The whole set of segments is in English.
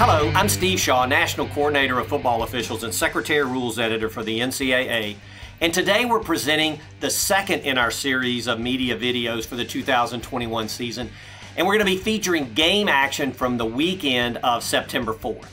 Hello, I'm Steve Shaw, National Coordinator of Football Officials and Secretary of Rules Editor for the NCAA. And today we're presenting the second in our series of media videos for the 2021 season. And we're going to be featuring game action from the weekend of September 4th.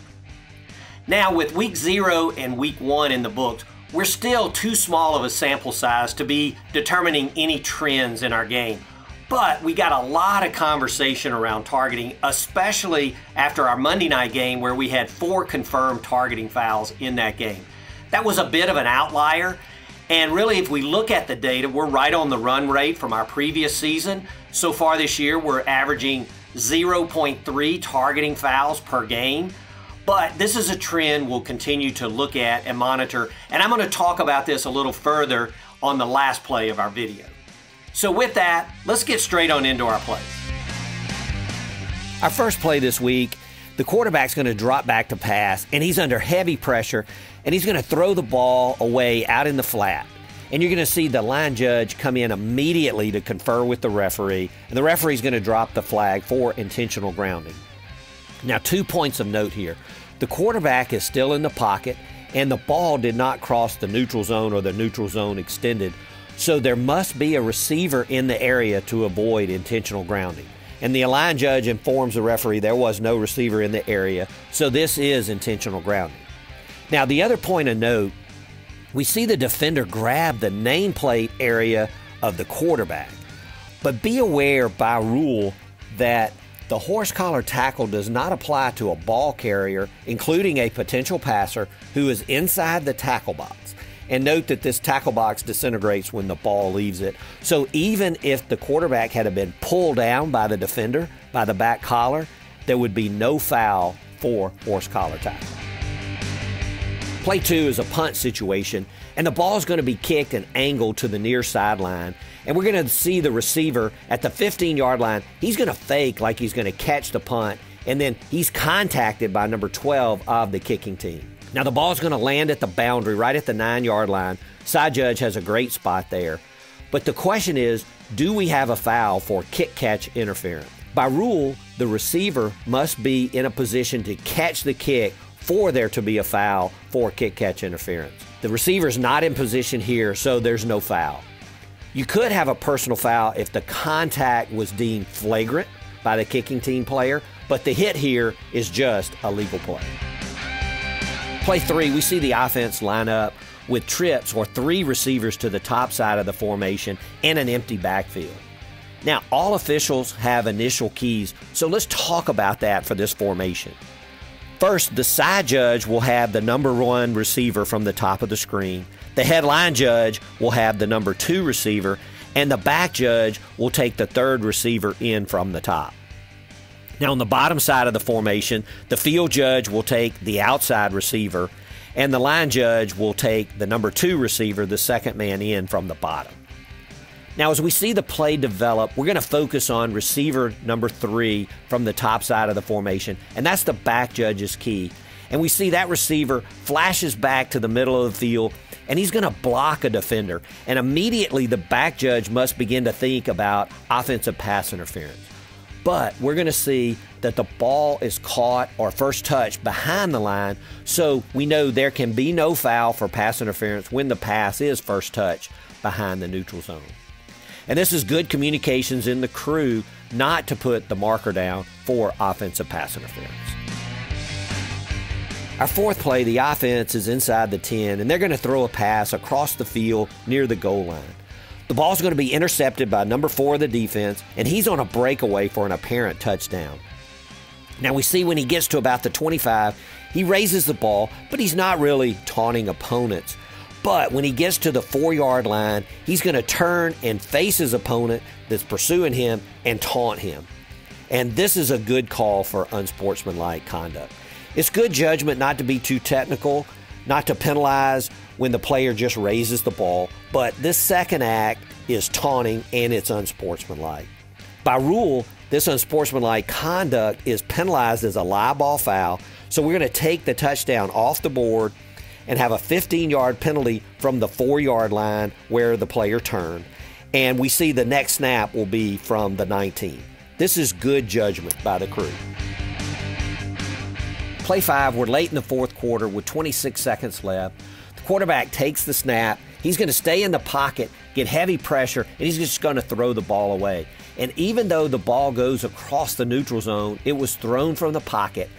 Now, with week 0 and week 1 in the books, we're still too small of a sample size to be determining any trends in our game. But we got a lot of conversation around targeting, especially after our Monday night game where we had 4 confirmed targeting fouls in that game. That was a bit of an outlier. And really, if we look at the data, we're right on the run rate from our previous season. So far this year, we're averaging 0.3 targeting fouls per game. But this is a trend we'll continue to look at and monitor. And I'm going to talk about this a little further on the last play of our video. So with that, let's get straight on into our plays. Our first play this week, the quarterback's going to drop back to pass, and he's under heavy pressure, and he's going to throw the ball away out in the flat. And you're going to see the line judge come in immediately to confer with the referee, and the referee's going to drop the flag for intentional grounding. Now, 2 points of note here. The quarterback is still in the pocket, and the ball did not cross the neutral zone or the neutral zone extended. So there must be a receiver in the area to avoid intentional grounding. And the line judge informs the referee there was no receiver in the area, so this is intentional grounding. Now, the other point of note, we see the defender grab the nameplate area of the quarterback. But be aware by rule that the horse collar tackle does not apply to a ball carrier, including a potential passer who is inside the tackle box. And note that this tackle box disintegrates when the ball leaves it. So even if the quarterback had been pulled down by the defender, by the back collar, there would be no foul for horse collar tackle. Play 2 is a punt situation, and the ball is going to be kicked and angled to the near sideline. And we're going to see the receiver at the 15-yard line. He's going to fake like he's going to catch the punt, and then he's contacted by number 12 of the kicking team. Now, the ball's going to land at the boundary, right at the 9-yard line. Side judge has a great spot there. But the question is, do we have a foul for kick-catch interference? By rule, the receiver must be in a position to catch the kick for there to be a foul for kick-catch interference. The receiver's not in position here, so there's no foul. You could have a personal foul if the contact was deemed flagrant by the kicking team player, but the hit here is just a legal play. Play 3, we see the offense line up with trips or 3 receivers to the top side of the formation and an empty backfield. Now, all officials have initial keys, so let's talk about that for this formation. First, the side judge will have the number 1 receiver from the top of the screen. The headline judge will have the number 2 receiver, and the back judge will take the 3rd receiver in from the top. Now, on the bottom side of the formation, the field judge will take the outside receiver, and the line judge will take the number 2 receiver, the second man in from the bottom. Now, as we see the play develop, we're going to focus on receiver number 3 from the top side of the formation, and that's the back judge's key. And we see that receiver flashes back to the middle of the field, and he's going to block a defender. And immediately the back judge must begin to think about offensive pass interference. But we're going to see that the ball is caught or first touched behind the line, so we know there can be no foul for pass interference when the pass is first touched behind the neutral zone. And this is good communications in the crew not to put the marker down for offensive pass interference. Our 4th play, the offense is inside the 10, and they're going to throw a pass across the field near the goal line. The ball's going to be intercepted by number 4 of the defense, and he's on a breakaway for an apparent touchdown. Now, we see when he gets to about the 25, he raises the ball, but he's not really taunting opponents. But when he gets to the 4-yard line, he's going to turn and face his opponent that's pursuing him and taunt him. And this is a good call for unsportsmanlike conduct. It's good judgment not to be too technical, not to penalize when the player just raises the ball, but this second act is taunting and it's unsportsmanlike. By rule, this unsportsmanlike conduct is penalized as a live ball foul, so we're going to take the touchdown off the board and have a 15-yard penalty from the 4-yard line where the player turned, and we see the next snap will be from the 19. This is good judgment by the crew. Play 5, we're late in the fourth quarter with 26 seconds left. The quarterback takes the snap. He's going to stay in the pocket, get heavy pressure, and he's just going to throw the ball away. And even though the ball goes across the neutral zone, it was thrown from the pocket,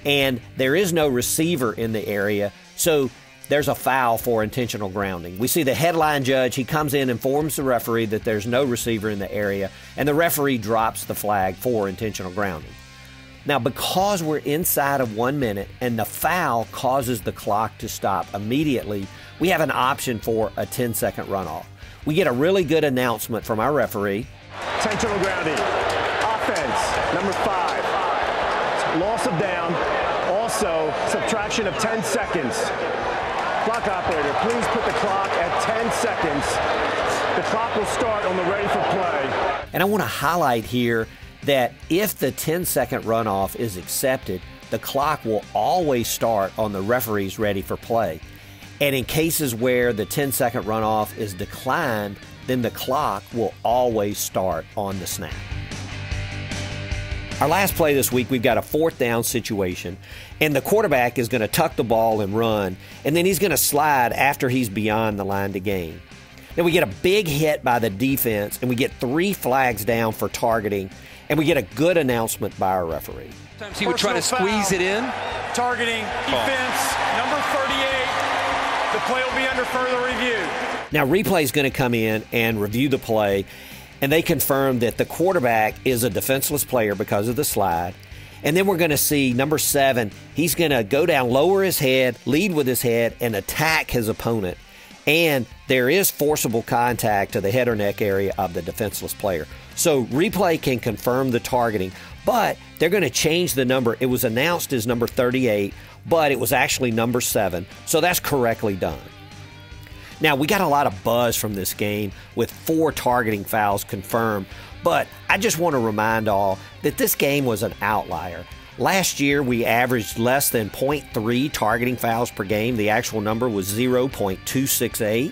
and there is no receiver in the area, so there's a foul for intentional grounding. We see the headline judge, he comes in and informs the referee that there's no receiver in the area, and the referee drops the flag for intentional grounding. Now, because we're inside of 1 minute and the foul causes the clock to stop immediately, we have an option for a 10-second runoff. We get a really good announcement from our referee. Intentional grounding. Offense, number 5. Loss of down. Also, subtraction of 10 seconds. Clock operator, please put the clock at 10 seconds. The clock will start on the ready for play. And I want to highlight here that if the 10-second runoff is accepted, the clock will always start on the referee's ready for play. And in cases where the 10-second runoff is declined, then the clock will always start on the snap. Our last play this week, we've got a 4th down situation, and the quarterback is going to tuck the ball and run, and then he's going to slide after he's beyond the line to gain. Then we get a big hit by the defense, and we get 3 flags down for targeting, and we get a good announcement by our referee. Sometimes he would try to squeeze it in. Targeting, defense, number 38. The play will be under further review. Now, replay is going to come in and review the play, and they confirm that the quarterback is a defenseless player because of the slide. And then we're going to see number 7, he's going to go down, lower his head, lead with his head, and attack his opponent. And there is forcible contact to the head or neck area of the defenseless player. So replay can confirm the targeting, but they're going to change the number. It was announced as number 38, but it was actually number 7, so that's correctly done. Now, we got a lot of buzz from this game with 4 targeting fouls confirmed, but I just want to remind all that this game was an outlier. Last year, we averaged less than 0.3 targeting fouls per game. The actual number was 0.268.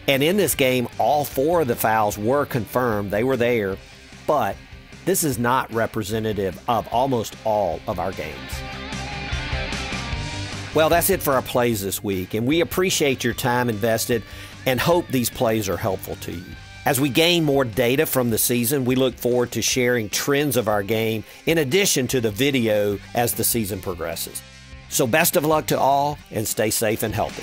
And in this game, all 4 of the fouls were confirmed. They were there, but this is not representative of almost all of our games. Well, that's it for our plays this week, and we appreciate your time invested and hope these plays are helpful to you. As we gain more data from the season, we look forward to sharing trends of our game in addition to the video as the season progresses. So best of luck to all, and stay safe and healthy.